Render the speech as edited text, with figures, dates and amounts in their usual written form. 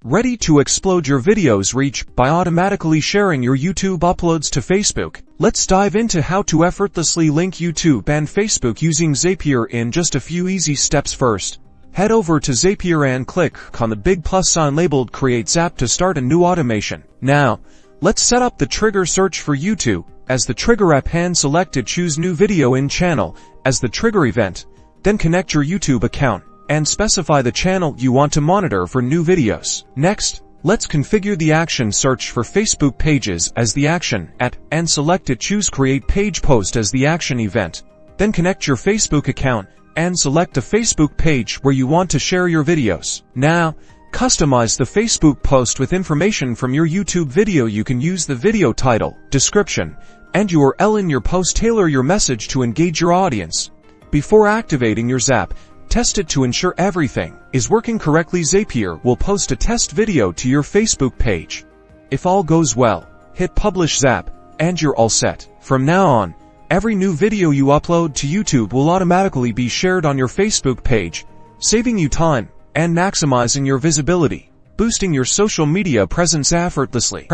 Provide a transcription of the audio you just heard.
Ready to explode your video's reach by automatically sharing your YouTube uploads to Facebook? Let's dive into how to effortlessly link YouTube and Facebook using Zapier in just a few easy steps. First, head over to Zapier and click on the big plus sign labeled Create Zap to start a new automation. Now, let's set up the trigger search for YouTube. As the trigger app, hand selected choose New Video in Channel as the trigger event. Then connect your YouTube account and specify the channel you want to monitor for new videos. Next, let's configure the action search for Facebook pages as the action at and select it. Choose Create Page Post as the action event. Then connect your Facebook account and select a Facebook page where you want to share your videos. Now, customize the Facebook post with information from your YouTube video. You can use the video title, description, and URL in your post. Tailor your message to engage your audience. Before activating your Zap, test it to ensure everything is working correctly. Zapier will post a test video to your Facebook page. If all goes well, hit Publish Zap, and you're all set. From now on, every new video you upload to YouTube will automatically be shared on your Facebook page, saving you time and maximizing your visibility, boosting your social media presence effortlessly.